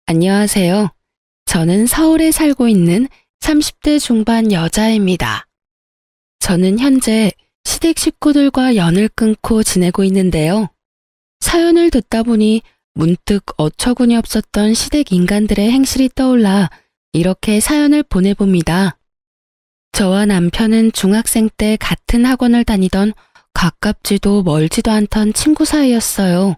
안녕하세요. 저는 서울에 살고 있는 30대 중반 여자입니다. 저는 현재 시댁 식구들과 연을 끊고 지내고 있는데요. 사연을 듣다 보니 문득 어처구니 없었던 시댁 인간들의 행실이 떠올라 이렇게 사연을 보내봅니다. 저와 남편은 중학생 때 같은 학원을 다니던 가깝지도 멀지도 않던 친구 사이였어요.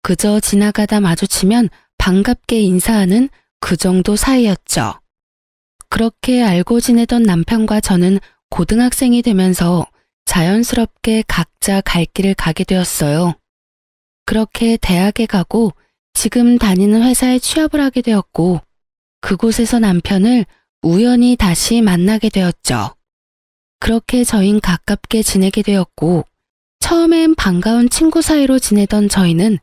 그저 지나가다 마주치면 반갑게 인사하는 그 정도 사이였죠. 그렇게 알고 지내던 남편과 저는 고등학생이 되면서 자연스럽게 각자 갈 길을 가게 되었어요. 그렇게 대학에 가고 지금 다니는 회사에 취업을 하게 되었고 그곳에서 남편을 우연히 다시 만나게 되었죠. 그렇게 저흰 가깝게 지내게 되었고 처음엔 반가운 친구 사이로 지내던 저희는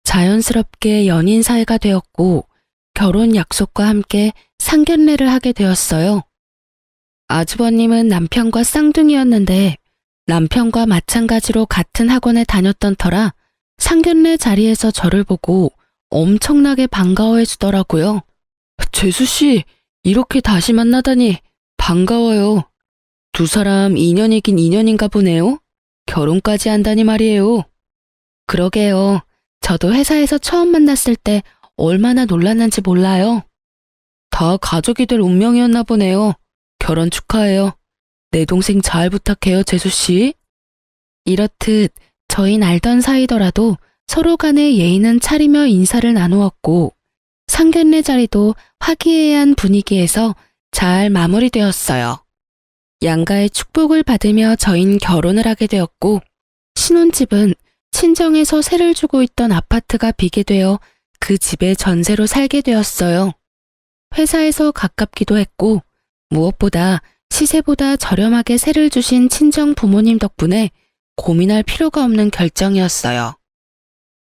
자연스럽게 연인 사이가 되었고 결혼 약속과 함께 상견례를 하게 되었어요. 아주버님은 남편과 쌍둥이였는데 남편과 마찬가지로 같은 학원에 다녔던 터라 상견례 자리에서 저를 보고 엄청나게 반가워해 주더라고요. 재수씨, 이렇게 다시 만나다니 반가워요. 두 사람 인연이긴 인연인가 보네요. 결혼까지 한다니 말이에요. 그러게요. 저도 회사에서 처음 만났을 때 얼마나 놀랐는지 몰라요. 다 가족이 될 운명이었나 보네요. 결혼 축하해요. 내 동생 잘 부탁해요, 재수씨. 이렇듯 저희는 알던 사이더라도 서로 간의 예의는 차리며 인사를 나누었고 상견례 자리도 화기애애한 분위기에서 잘 마무리되었어요. 양가의 축복을 받으며 저희는 결혼을 하게 되었고 신혼집은 친정에서 세를 주고 있던 아파트가 비게 되어 그 집에 전세로 살게 되었어요. 회사에서 가깝기도 했고 무엇보다 시세보다 저렴하게 세를 주신 친정 부모님 덕분에 고민할 필요가 없는 결정이었어요.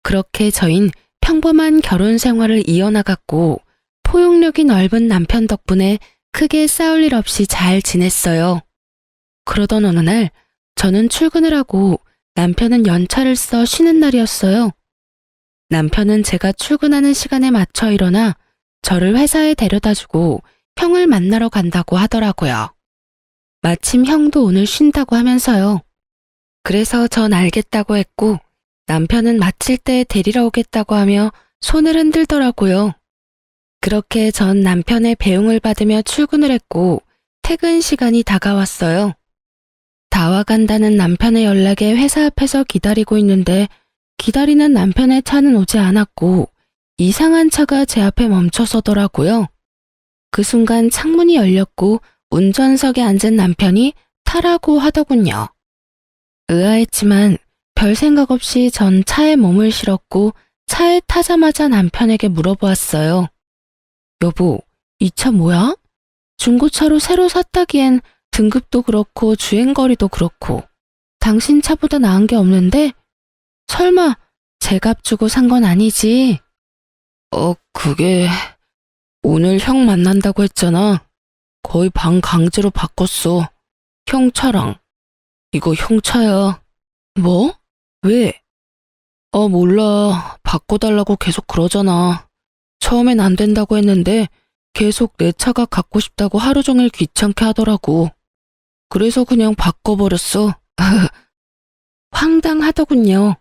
그렇게 저흰 평범한 결혼 생활을 이어나갔고 포용력이 넓은 남편 덕분에 크게 싸울 일 없이 잘 지냈어요. 그러던 어느 날 저는 출근을 하고 남편은 연차를 써 쉬는 날이었어요. 남편은 제가 출근하는 시간에 맞춰 일어나 저를 회사에 데려다주고 형을 만나러 간다고 하더라고요. 마침 형도 오늘 쉰다고 하면서요. 그래서 전 알겠다고 했고 남편은 마칠 때 데리러 오겠다고 하며 손을 흔들더라고요. 그렇게 전 남편의 배웅을 받으며 출근을 했고 퇴근 시간이 다가왔어요. 다 와간다는 남편의 연락에 회사 앞에서 기다리고 있는데 기다리는 남편의 차는 오지 않았고 이상한 차가 제 앞에 멈춰서더라고요. 그 순간 창문이 열렸고 운전석에 앉은 남편이 타라고 하더군요. 의아했지만 별 생각 없이 전 차에 몸을 실었고 차에 타자마자 남편에게 물어보았어요. 여보, 이 차 뭐야? 중고차로 새로 샀다기엔 등급도 그렇고 주행거리도 그렇고 당신 차보다 나은 게 없는데? 설마 제 값 주고 산 건 아니지? 그게 오늘 형 만난다고 했잖아. 거의 반 강제로 바꿨어. 형 차랑. 이거 형 차야. 뭐? 왜? 몰라. 바꿔달라고 계속 그러잖아. 처음엔 안 된다고 했는데 계속 내 차가 갖고 싶다고 하루 종일 귀찮게 하더라고. 그래서 그냥 바꿔버렸어. 황당하더군요.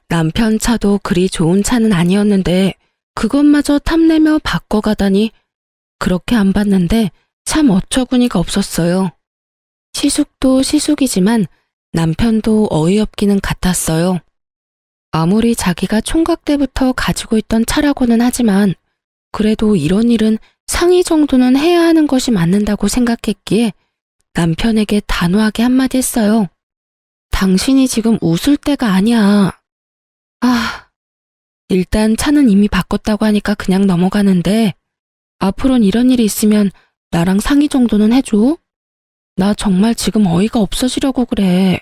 남편 차도 그리 좋은 차는 아니었는데 그것마저 탐내며 바꿔가다니 그렇게 안 봤는데 참 어처구니가 없었어요. 시숙도 시숙이지만 남편도 어이없기는 같았어요. 아무리 자기가 총각 때부터 가지고 있던 차라고는 하지만 그래도 이런 일은 상의 정도는 해야 하는 것이 맞는다고 생각했기에 남편에게 단호하게 한마디 했어요. 당신이 지금 웃을 때가 아니야. 일단 차는 이미 바꿨다고 하니까 그냥 넘어가는데 앞으로는 이런 일이 있으면 나랑 상의 정도는 해줘. 나 정말 지금 어이가 없어지려고 그래.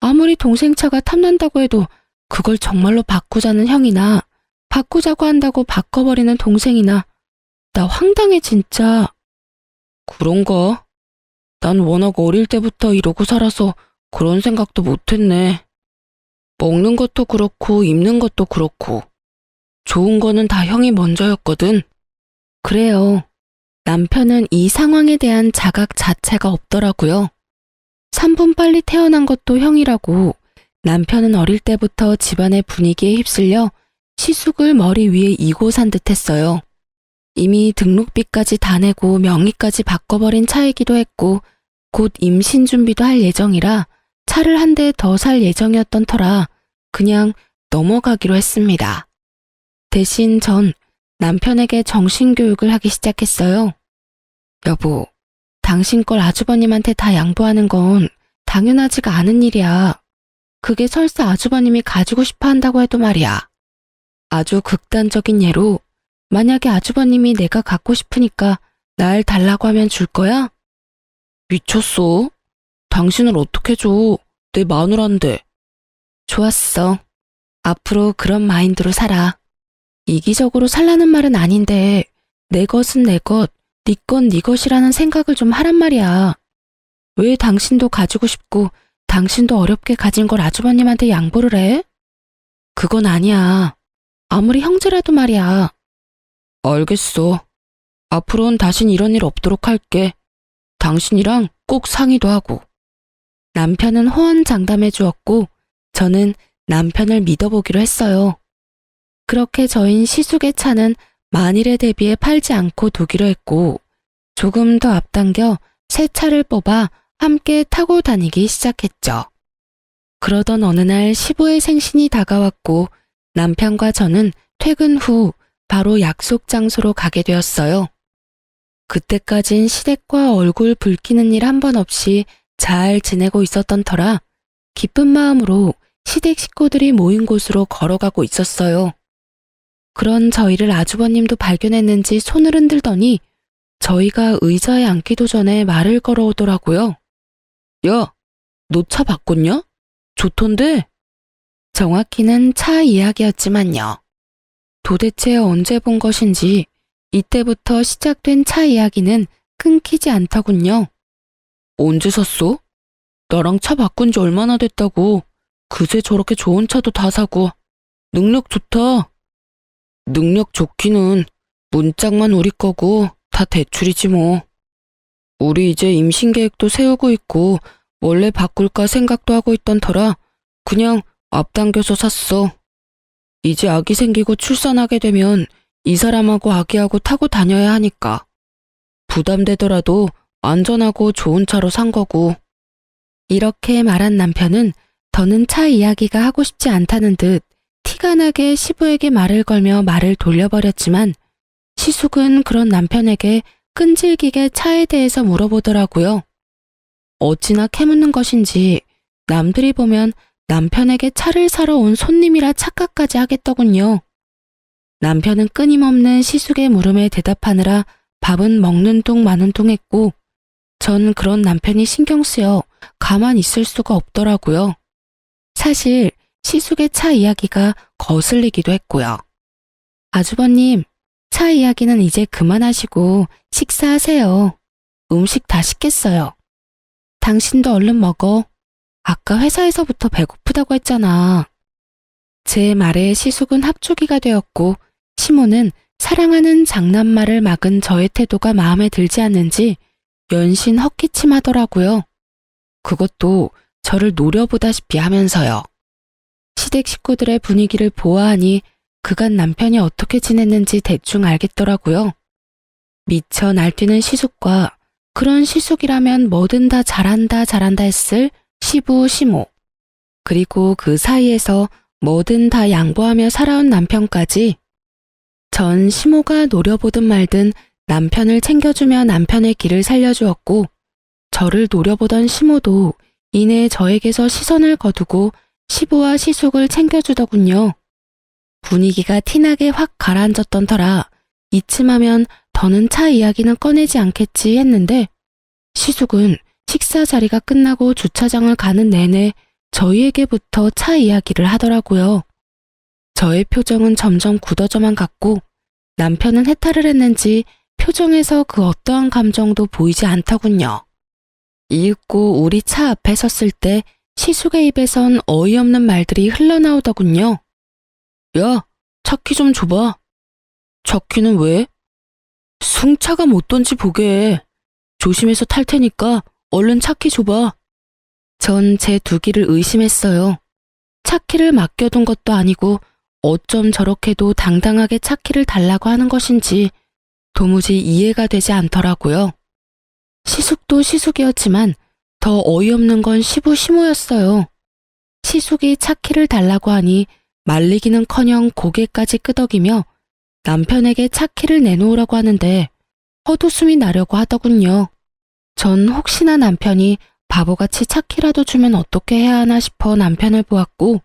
아무리 동생 차가 탐난다고 해도 그걸 정말로 바꾸자는 형이나 바꾸자고 한다고 바꿔버리는 동생이나 나 황당해 진짜. 그런가? 난 워낙 어릴 때부터 이러고 살아서 그런 생각도 못했네. 먹는 것도 그렇고 입는 것도 그렇고 좋은 거는 다 형이 먼저였거든. 그래요. 남편은 이 상황에 대한 자각 자체가 없더라고요. 3분 빨리 태어난 것도 형이라고 남편은 어릴 때부터 집안의 분위기에 휩쓸려 시숙을 머리 위에 이고 산 듯했어요. 이미 등록비까지 다 내고 명의까지 바꿔버린 차이기도 했고 곧 임신 준비도 할 예정이라 차를 한 대 더 살 예정이었던 터라 그냥 넘어가기로 했습니다. 대신 전 남편에게 정신교육을 하기 시작했어요. 여보, 당신 걸 아주버님한테 다 양보하는 건 당연하지가 않은 일이야. 그게 설사 아주버님이 가지고 싶어 한다고 해도 말이야. 아주 극단적인 예로 만약에 아주버님이 내가 갖고 싶으니까 날 달라고 하면 줄 거야? 미쳤어? 당신을 어떻게 줘? 내 마누라인데. 좋았어. 앞으로 그런 마인드로 살아. 이기적으로 살라는 말은 아닌데 내 것은 내 것, 네 건 네 것이라는 생각을 좀 하란 말이야. 왜 당신도 가지고 싶고 당신도 어렵게 가진 걸 아주버님한테 양보를 해? 그건 아니야. 아무리 형제라도 말이야. 알겠어. 앞으로는 다신 이런 일 없도록 할게. 당신이랑 꼭 상의도 하고. 남편은 호언장담해 주었고 저는 남편을 믿어보기로 했어요. 그렇게 저흰 시숙의 차는 만일에 대비해 팔지 않고 두기로 했고 조금 더 앞당겨 새 차를 뽑아 함께 타고 다니기 시작했죠. 그러던 어느 날 시부의 생신이 다가왔고 남편과 저는 퇴근 후 바로 약속 장소로 가게 되었어요. 그때까진 시댁과 얼굴 붉히는 일 한 번 없이 잘 지내고 있었던 터라 기쁜 마음으로 시댁 식구들이 모인 곳으로 걸어가고 있었어요. 그런 저희를 아주버님도 발견했는지 손을 흔들더니 저희가 의자에 앉기도 전에 말을 걸어오더라고요. 야, 너 차 바꿨냐? 좋던데? 정확히는 차 이야기였지만요. 도대체 언제 본 것인지 이때부터 시작된 차 이야기는 끊기지 않더군요. 언제 샀어? 나랑 차 바꾼 지 얼마나 됐다고. 그새 저렇게 좋은 차도 다 사고. 능력 좋다. 능력 좋기는 문짝만 우리 거고 다 대출이지 뭐. 우리 이제 임신 계획도 세우고 있고 원래 바꿀까 생각도 하고 있던 터라 그냥 앞당겨서 샀어. 이제 아기 생기고 출산하게 되면 이 사람하고 아기하고 타고 다녀야 하니까. 부담되더라도 안전하고 좋은 차로 산 거고. 이렇게 말한 남편은 더는 차 이야기가 하고 싶지 않다는 듯 티가 나게 시부에게 말을 걸며 말을 돌려버렸지만 시숙은 그런 남편에게 끈질기게 차에 대해서 물어보더라고요. 어찌나 캐묻는 것인지 남들이 보면 남편에게 차를 사러 온 손님이라 착각까지 하겠더군요. 남편은 끊임없는 시숙의 물음에 대답하느라 밥은 먹는 둥 마는 둥 했고 전 그런 남편이 신경 쓰여 가만 있을 수가 없더라고요. 사실 시숙의 차 이야기가 거슬리기도 했고요. 아주버님, 차 이야기는 이제 그만하시고 식사하세요. 음식 다 식겠어요. 당신도 얼른 먹어. 아까 회사에서부터 배고프다고 했잖아. 제 말에 시숙은 합주기가 되었고 시모는 사랑하는 장난말을 막은 저의 태도가 마음에 들지 않는지 연신 헛기침하더라고요. 그것도 저를 노려보다시피 하면서요. 시댁 식구들의 분위기를 보아하니 그간 남편이 어떻게 지냈는지 대충 알겠더라고요. 미쳐 날뛰는 시숙과 그런 시숙이라면 뭐든 다 잘한다 했을 시부 시모, 그리고 그 사이에서 뭐든 다 양보하며 살아온 남편까지. 전 시모가 노려보든 말든 남편을 챙겨주며 남편의 길을 살려주었고 저를 노려보던 시모도 이내 저에게서 시선을 거두고 시부와 시숙을 챙겨주더군요. 분위기가 티나게 확 가라앉았던 터라 이쯤하면 더는 차 이야기는 꺼내지 않겠지 했는데 시숙은 식사 자리가 끝나고 주차장을 가는 내내 저희에게부터 차 이야기를 하더라고요. 저의 표정은 점점 굳어져만 갔고 남편은 해탈을 했는지 표정에서 그 어떠한 감정도 보이지 않더군요. 이윽고 우리 차 앞에 섰을 때 시숙의 입에선 어이없는 말들이 흘러나오더군요. 야, 차키 좀 줘봐. 차키는 왜? 승차가 못 던지 보게. 조심해서 탈 테니까 얼른 차키 줘봐. 전 제 두기를 의심했어요. 차키를 맡겨둔 것도 아니고 어쩜 저렇게도 당당하게 차키를 달라고 하는 것인지 도무지 이해가 되지 않더라고요. 시숙도 시숙이었지만 더 어이없는 건 시부 시모였어요. 시숙이 차키를 달라고 하니 말리기는커녕 고개까지 끄덕이며 남편에게 차키를 내놓으라고 하는데 헛웃음이 나려고 하더군요. 전 혹시나 남편이 바보같이 차키라도 주면 어떻게 해야 하나 싶어 남편을 보았고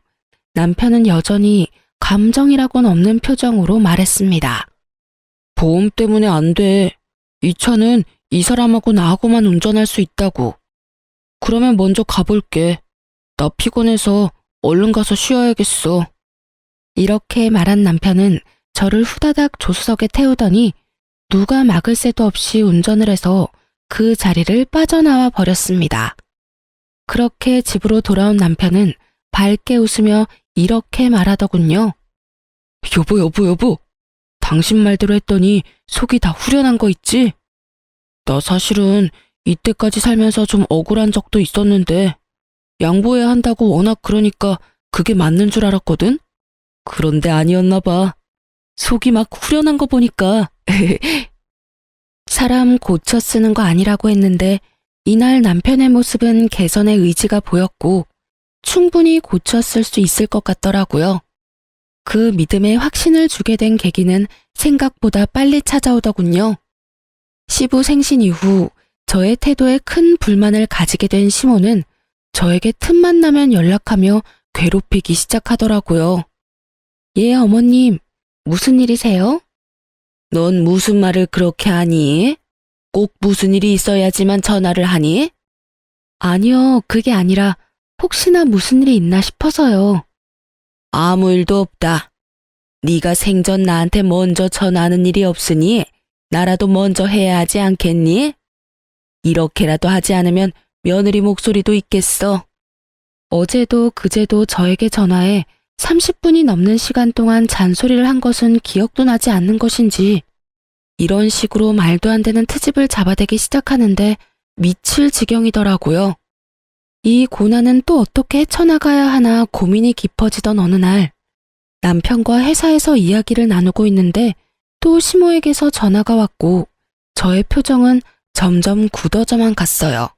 남편은 여전히 감정이라고는 없는 표정으로 말했습니다. 보험 때문에 안 돼. 이 차는 이 사람하고 나하고만 운전할 수 있다고. 그러면 먼저 가볼게. 나 피곤해서 얼른 가서 쉬어야겠어. 이렇게 말한 남편은 저를 후다닥 조수석에 태우더니 누가 막을 새도 없이 운전을 해서 그 자리를 빠져나와 버렸습니다. 그렇게 집으로 돌아온 남편은 밝게 웃으며 이렇게 말하더군요. 여보. 당신 말대로 했더니 속이 다 후련한 거 있지? 나 사실은 이때까지 살면서 좀 억울한 적도 있었는데 양보해야 한다고 워낙 그러니까 그게 맞는 줄 알았거든? 그런데 아니었나 봐. 속이 막 후련한 거 보니까. 사람 고쳐 쓰는 거 아니라고 했는데 이날 남편의 모습은 개선의 의지가 보였고 충분히 고쳐 쓸 수 있을 것 같더라고요. 그 믿음에 확신을 주게 된 계기는 생각보다 빨리 찾아오더군요. 시부 생신 이후 저의 태도에 큰 불만을 가지게 된 시모는 저에게 틈만 나면 연락하며 괴롭히기 시작하더라고요. 예, 어머님, 무슨 일이세요? 넌 무슨 말을 그렇게 하니? 꼭 무슨 일이 있어야지만 전화를 하니? 아니요, 그게 아니라 혹시나 무슨 일이 있나 싶어서요. 아무 일도 없다. 네가 생전 나한테 먼저 전화하는 일이 없으니 나라도 먼저 해야 하지 않겠니? 이렇게라도 하지 않으면 며느리 목소리도 있겠어. 어제도 그제도 저에게 전화해 30분이 넘는 시간 동안 잔소리를 한 것은 기억도 나지 않는 것인지 이런 식으로 말도 안 되는 트집을 잡아대기 시작하는데 미칠 지경이더라고요. 이 고난은 또 어떻게 헤쳐나가야 하나 고민이 깊어지던 어느 날 남편과 회사에서 이야기를 나누고 있는데 또 시모에게서 전화가 왔고 저의 표정은 점점 굳어져만 갔어요.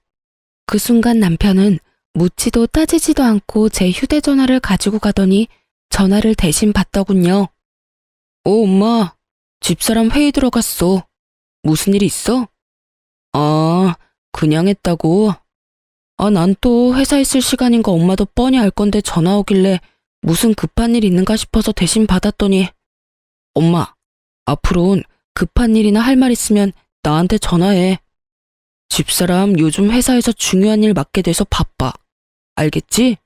그 순간 남편은 묻지도 따지지도 않고 제 휴대전화를 가지고 가더니 전화를 대신 받더군요. 엄마, 집사람 회의 들어갔어. 무슨 일 있어? 아, 그냥 했다고? 난 또 회사 있을 시간인 거 엄마도 뻔히 알 건데 전화 오길래 무슨 급한 일 있는가 싶어서 대신 받았더니 엄마, 앞으로는 급한 일이나 할 말 있으면 나한테 전화해. 집사람 요즘 회사에서 중요한 일 맡게 돼서 바빠. 알겠지?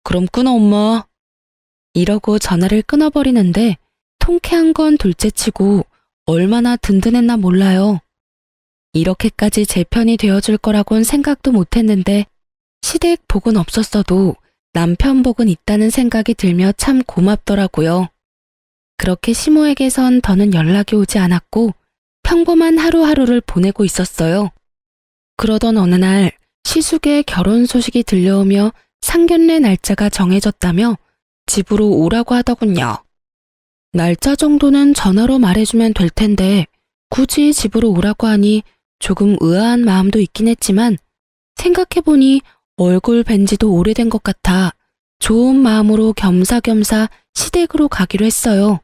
그럼 끊어, 엄마. 이러고 전화를 끊어버리는데 통쾌한 건 둘째치고 얼마나 든든했나 몰라요. 이렇게까지 제 편이 되어줄 거라곤 생각도 못했는데 시댁 복은 없었어도 남편 복은 있다는 생각이 들며 참 고맙더라고요. 그렇게 시모에게선 더는 연락이 오지 않았고 평범한 하루하루를 보내고 있었어요. 그러던 어느 날 시숙의 결혼 소식이 들려오며 상견례 날짜가 정해졌다며 집으로 오라고 하더군요. 날짜 정도는 전화로 말해주면 될 텐데 굳이 집으로 오라고 하니 조금 의아한 마음도 있긴 했지만 생각해보니 얼굴 뵌 지도 오래된 것 같아 좋은 마음으로 겸사겸사 시댁으로 가기로 했어요.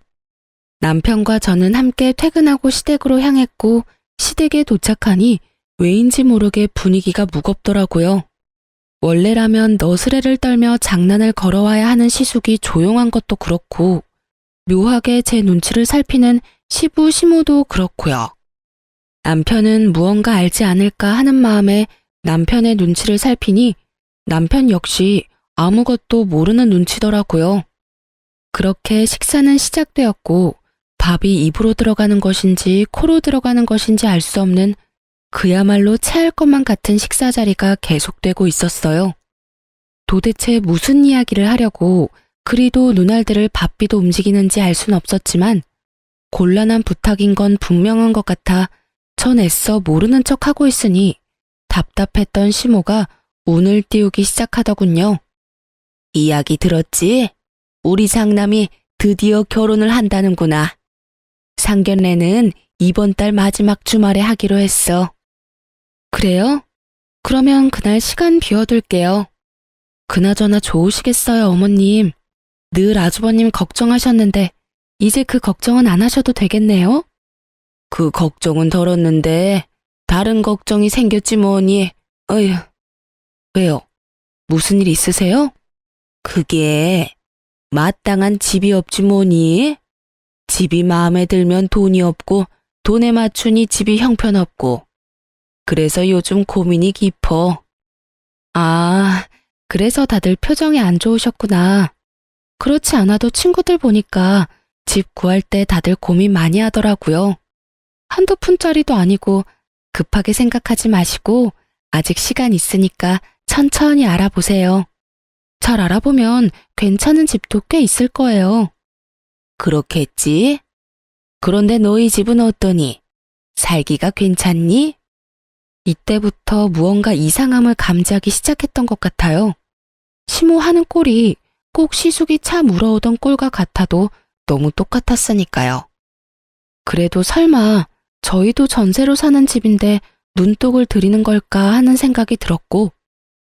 남편과 저는 함께 퇴근하고 시댁으로 향했고 시댁에 도착하니 왜인지 모르게 분위기가 무겁더라고요. 원래라면 너스레를 떨며 장난을 걸어와야 하는 시숙이 조용한 것도 그렇고 묘하게 제 눈치를 살피는 시부 시모도 그렇고요. 남편은 무언가 알지 않을까 하는 마음에 남편의 눈치를 살피니 남편 역시 아무것도 모르는 눈치더라고요. 그렇게 식사는 시작되었고 밥이 입으로 들어가는 것인지 코로 들어가는 것인지 알 수 없는 그야말로 체할 것만 같은 식사 자리가 계속되고 있었어요. 도대체 무슨 이야기를 하려고 그리도 눈알들을 바삐도 움직이는지 알 순 없었지만 곤란한 부탁인 건 분명한 것 같아 전 애써 모르는 척하고 있으니 답답했던 시모가 운을 띄우기 시작하더군요. 이야기 들었지? 우리 장남이 드디어 결혼을 한다는구나. 상견례는 이번 달 마지막 주말에 하기로 했어. 그래요? 그러면 그날 시간 비워둘게요. 그나저나 좋으시겠어요, 어머님. 늘 아주버님 걱정하셨는데 이제 그 걱정은 안 하셔도 되겠네요? 그 걱정은 덜었는데 다른 걱정이 생겼지 뭐니. 어휴. 왜요? 무슨 일 있으세요? 그게 마땅한 집이 없지 뭐니? 집이 마음에 들면 돈이 없고 돈에 맞추니 집이 형편없고 그래서 요즘 고민이 깊어. 아, 그래서 다들 표정이 안 좋으셨구나. 그렇지 않아도 친구들 보니까 집 구할 때 다들 고민 많이 하더라고요. 한두 푼짜리도 아니고 급하게 생각하지 마시고 아직 시간 있으니까 천천히 알아보세요. 잘 알아보면 괜찮은 집도 꽤 있을 거예요. 그렇겠지? 그런데 너희 집은 어떠니? 살기가 괜찮니? 이때부터 무언가 이상함을 감지하기 시작했던 것 같아요. 시모 하는 꼴이 꼭 시숙이 차 물어오던 꼴과 같아도 너무 똑같았으니까요. 그래도 설마 저희도 전세로 사는 집인데 눈독을 들이는 걸까 하는 생각이 들었고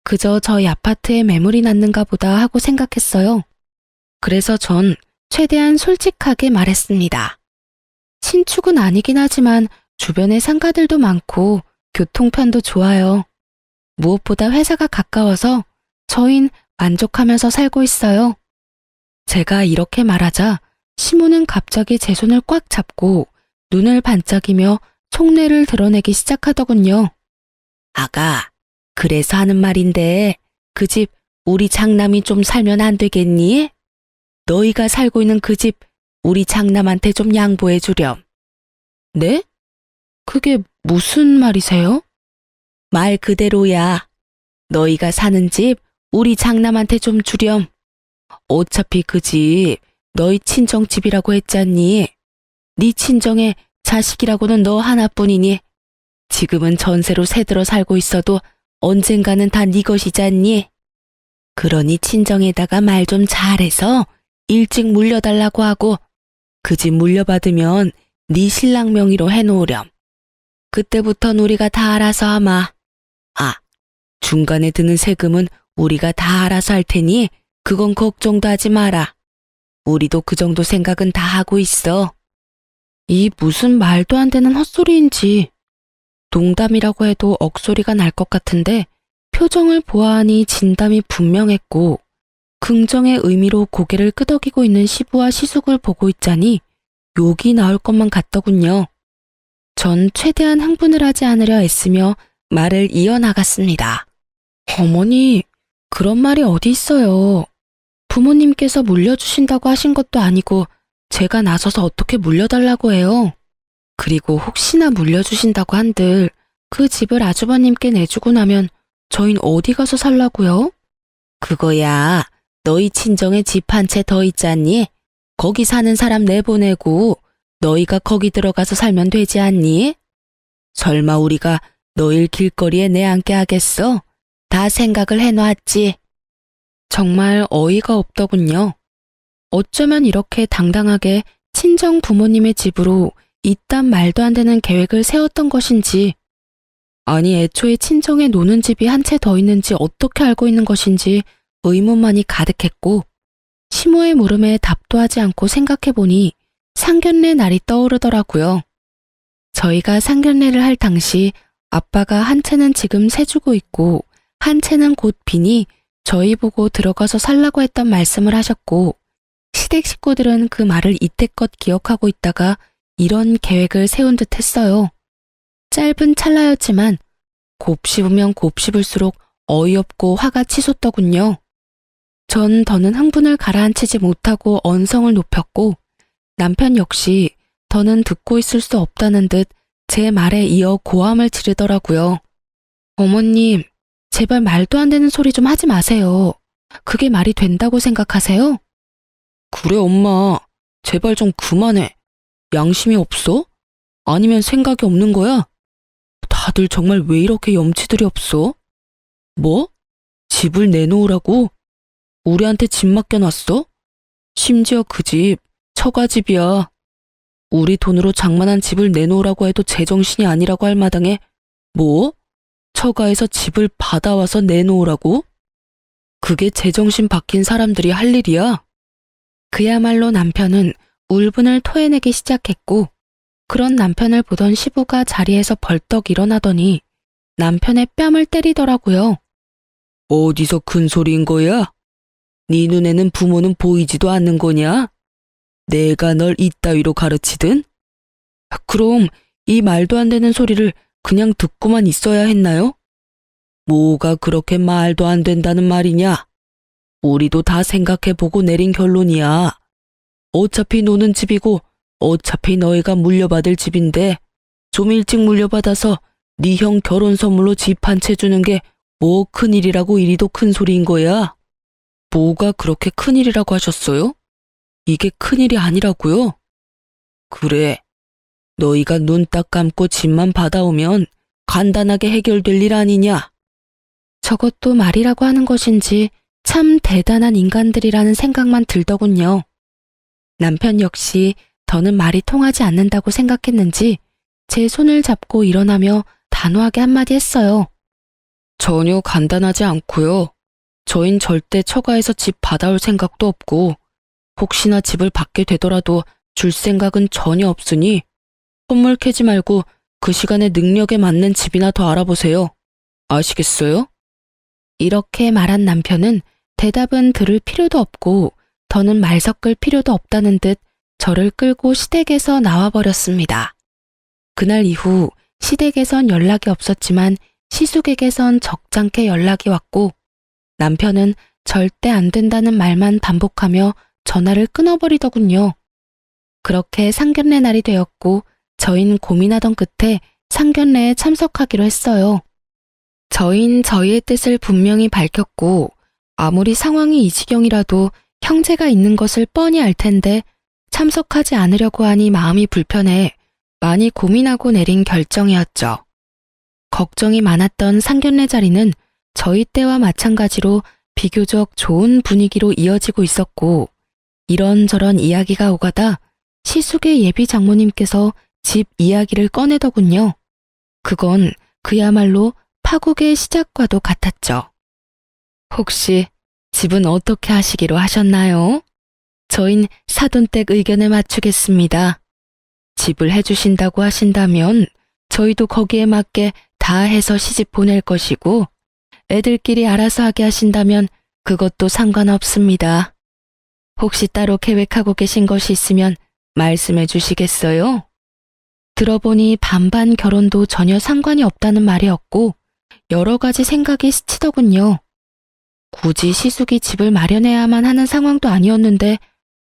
그저 저희 아파트에 매물이 났는가 보다 하고 생각했어요. 그래서 전 최대한 솔직하게 말했습니다. 신축은 아니긴 하지만 주변에 상가들도 많고 교통편도 좋아요. 무엇보다 회사가 가까워서 저흰 만족하면서 살고 있어요. 제가 이렇게 말하자 시모는 갑자기 제 손을 꽉 잡고 눈을 반짝이며 속내를 드러내기 시작하더군요. 아가, 그래서 하는 말인데 그 집 우리 장남이 좀 살면 안 되겠니? 너희가 살고 있는 그 집 우리 장남한테 좀 양보해 주렴. 네? 그게 무슨 말이세요? 말 그대로야. 너희가 사는 집 우리 장남한테 좀 주렴. 어차피 그 집 너희 친정 집이라고 했잖니. 네 친정의 자식이라고는 너 하나뿐이니 지금은 전세로 새들어 살고 있어도 언젠가는 다 네 것이잖니. 그러니 친정에다가 말 좀 잘해서 일찍 물려달라고 하고 그 집 물려받으면 네 신랑 명의로 해놓으렴. 그때부턴 우리가 다 알아서 하마. 아, 중간에 드는 세금은 우리가 다 알아서 할 테니 그건 걱정도 하지 마라. 우리도 그 정도 생각은 다 하고 있어. 이 무슨 말도 안 되는 헛소리인지. 농담이라고 해도 억소리가 날 것 같은데 표정을 보아하니 진담이 분명했고 긍정의 의미로 고개를 끄덕이고 있는 시부와 시숙을 보고 있자니 욕이 나올 것만 같더군요. 전 최대한 흥분을 하지 않으려 애쓰며 말을 이어나갔습니다. 어머니, 그런 말이 어디 있어요. 부모님께서 물려주신다고 하신 것도 아니고 제가 나서서 어떻게 물려달라고 해요. 그리고 혹시나 물려주신다고 한들 그 집을 아주버님께 내주고 나면 저흰 어디 가서 살라고요? 그거야, 너희 친정에 집 한 채 더 있잖니? 거기 사는 사람 내보내고 너희가 거기 들어가서 살면 되지 않니? 설마 우리가 너희 길거리에 내앉게 하겠어? 다 생각을 해놨지. 정말 어이가 없더군요. 어쩌면 이렇게 당당하게 친정 부모님의 집으로 이딴 말도 안 되는 계획을 세웠던 것인지, 아니 애초에 친정에 노는 집이 한 채 더 있는지 어떻게 알고 있는 것인지 의문만이 가득했고 시모의 물음에 답도 하지 않고 생각해보니 상견례 날이 떠오르더라고요. 저희가 상견례를 할 당시 아빠가 한 채는 지금 세주고 있고 한 채는 곧 비니 저희 보고 들어가서 살라고 했던 말씀을 하셨고 시댁 식구들은 그 말을 이때껏 기억하고 있다가 이런 계획을 세운 듯 했어요. 짧은 찰나였지만 곱씹으면 곱씹을수록 어이없고 화가 치솟더군요. 전 더는 흥분을 가라앉히지 못하고 언성을 높였고 남편 역시 더는 듣고 있을 수 없다는 듯 제 말에 이어 고함을 지르더라고요. 어머님, 제발 말도 안 되는 소리 좀 하지 마세요. 그게 말이 된다고 생각하세요? 그래, 엄마. 제발 좀 그만해. 양심이 없어? 아니면 생각이 없는 거야? 다들 정말 왜 이렇게 염치들이 없어? 뭐? 집을 내놓으라고? 우리한테 집 맡겨놨어? 심지어 그 집, 처가집이야. 우리 돈으로 장만한 집을 내놓으라고 해도 제정신이 아니라고 할 마당에 뭐? 처가에서 집을 받아와서 내놓으라고? 그게 제정신 박힌 사람들이 할 일이야? 그야말로 남편은 울분을 토해내기 시작했고, 그런 남편을 보던 시부가 자리에서 벌떡 일어나더니 남편의 뺨을 때리더라고요. 어디서 큰 소리인 거야? 네 눈에는 부모는 보이지도 않는 거냐? 내가 널 이따위로 가르치든? 그럼 이 말도 안 되는 소리를 그냥 듣고만 있어야 했나요? 뭐가 그렇게 말도 안 된다는 말이냐? 우리도 다 생각해보고 내린 결론이야. 어차피 노는 집이고 어차피 너희가 물려받을 집인데 좀 일찍 물려받아서 네 형 결혼 선물로 집 한 채 주는 게 뭐 큰일이라고 이리도 큰 소리인 거야? 뭐가 그렇게 큰일이라고 하셨어요? 이게 큰일이 아니라고요? 그래. 너희가 눈 딱 감고 집만 받아오면 간단하게 해결될 일 아니냐? 저것도 말이라고 하는 것인지 참 대단한 인간들이라는 생각만 들더군요. 남편 역시 더는 말이 통하지 않는다고 생각했는지 제 손을 잡고 일어나며 단호하게 한마디 했어요. 전혀 간단하지 않고요. 저흰 절대 처가에서 집 받아올 생각도 없고 혹시나 집을 받게 되더라도 줄 생각은 전혀 없으니 선물 캐지 말고 그 시간에 능력에 맞는 집이나 더 알아보세요. 아시겠어요? 이렇게 말한 남편은 대답은 들을 필요도 없고 더는 말 섞을 필요도 없다는 듯 저를 끌고 시댁에서 나와버렸습니다. 그날 이후 시댁에선 연락이 없었지만 시숙에게선 적잖게 연락이 왔고 남편은 절대 안 된다는 말만 반복하며 전화를 끊어버리더군요. 그렇게 상견례 날이 되었고 저희는 고민하던 끝에 상견례에 참석하기로 했어요. 저희는 저희의 뜻을 분명히 밝혔고 아무리 상황이 이 지경이라도 형제가 있는 것을 뻔히 알 텐데 참석하지 않으려고 하니 마음이 불편해 많이 고민하고 내린 결정이었죠. 걱정이 많았던 상견례 자리는 저희 때와 마찬가지로 비교적 좋은 분위기로 이어지고 있었고 이런저런 이야기가 오가다 시숙의 예비 장모님께서 집 이야기를 꺼내더군요. 그건 그야말로 파국의 시작과도 같았죠. 혹시 집은 어떻게 하시기로 하셨나요? 저흰 사돈댁 의견에 맞추겠습니다. 집을 해주신다고 하신다면 저희도 거기에 맞게 다 해서 시집 보낼 것이고 애들끼리 알아서 하게 하신다면 그것도 상관없습니다. 혹시 따로 계획하고 계신 것이 있으면 말씀해 주시겠어요? 들어보니 반반 결혼도 전혀 상관이 없다는 말이었고 여러 가지 생각이 스치더군요. 굳이 시숙이 집을 마련해야만 하는 상황도 아니었는데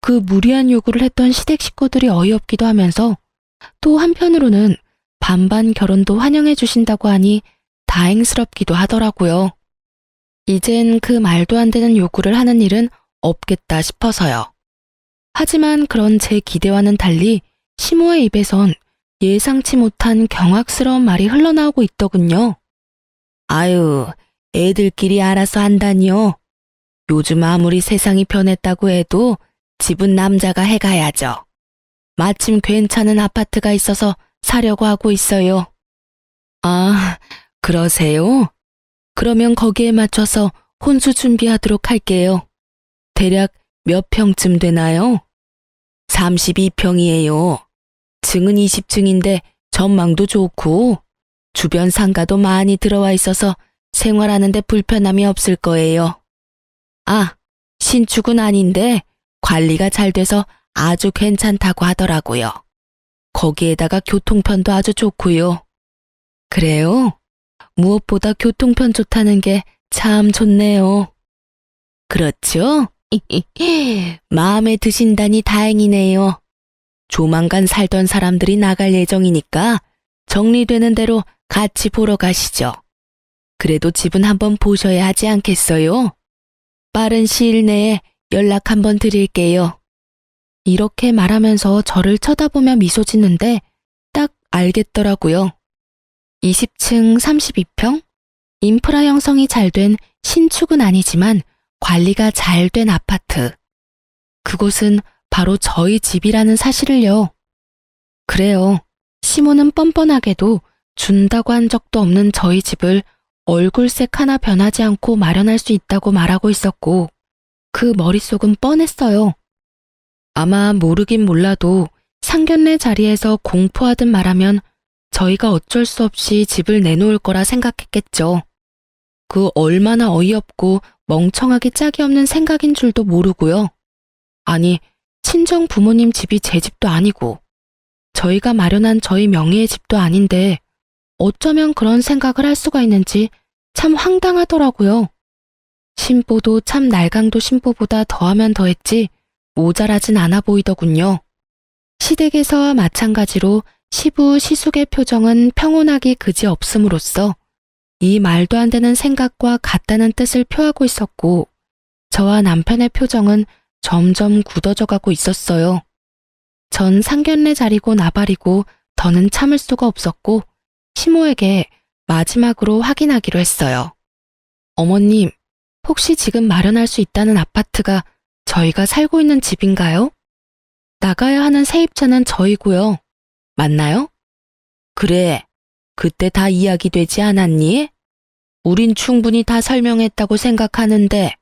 그 무리한 요구를 했던 시댁 식구들이 어이없기도 하면서 또 한편으로는 반반 결혼도 환영해 주신다고 하니 다행스럽기도 하더라고요. 이젠 그 말도 안 되는 요구를 하는 일은 없겠다 싶어서요. 하지만 그런 제 기대와는 달리 시모의 입에선 예상치 못한 경악스러운 말이 흘러나오고 있더군요. 아유, 애들끼리 알아서 한다니요. 요즘 아무리 세상이 변했다고 해도 집은 남자가 해가야죠. 마침 괜찮은 아파트가 있어서 사려고 하고 있어요. 아, 그러세요? 그러면 거기에 맞춰서 혼수 준비하도록 할게요. 대략 몇 평쯤 되나요? 32평이에요. 층은 20층인데 전망도 좋고 주변 상가도 많이 들어와 있어서 생활하는데 불편함이 없을 거예요. 아, 신축은 아닌데 관리가 잘 돼서 아주 괜찮다고 하더라고요. 거기에다가 교통편도 아주 좋고요. 그래요? 무엇보다 교통편 좋다는 게 참 좋네요. 그렇죠? 마음에 드신다니 다행이네요. 조만간 살던 사람들이 나갈 예정이니까 정리되는 대로 같이 보러 가시죠. 그래도 집은 한번 보셔야 하지 않겠어요? 빠른 시일 내에 연락 한번 드릴게요. 이렇게 말하면서 저를 쳐다보며 미소 짓는데 딱 알겠더라고요. 20층 32평? 인프라 형성이 잘 된 신축은 아니지만 관리가 잘 된 아파트. 그곳은 바로 저희 집이라는 사실을요. 그래요. 시모는 뻔뻔하게도 준다고 한 적도 없는 저희 집을 얼굴색 하나 변하지 않고 마련할 수 있다고 말하고 있었고, 그 머릿속은 뻔했어요. 아마 모르긴 몰라도 상견례 자리에서 공포하듯 말하면 저희가 어쩔 수 없이 집을 내놓을 거라 생각했겠죠. 그 얼마나 어이없고 멍청하게 짝이 없는 생각인 줄도 모르고요. 아니, 친정 부모님 집이 제 집도 아니고 저희가 마련한 저희 명의의 집도 아닌데 어쩌면 그런 생각을 할 수가 있는지 참 황당하더라고요. 심보도 참 날강도 심보보다 더하면 더했지 모자라진 않아 보이더군요. 시댁에서와 마찬가지로 시부 시숙의 표정은 평온하기 그지없음으로써 이 말도 안 되는 생각과 같다는 뜻을 표하고 있었고, 저와 남편의 표정은 점점 굳어져 가고 있었어요. 전 상견례 자리고 나발이고 더는 참을 수가 없었고 시모에게 마지막으로 확인하기로 했어요. 어머님, 혹시 지금 마련할 수 있다는 아파트가 저희가 살고 있는 집인가요? 나가야 하는 세입자는 저희고요. 맞나요? 그래, 그때 다 이야기되지 않았니? 우린 충분히 다 설명했다고 생각하는데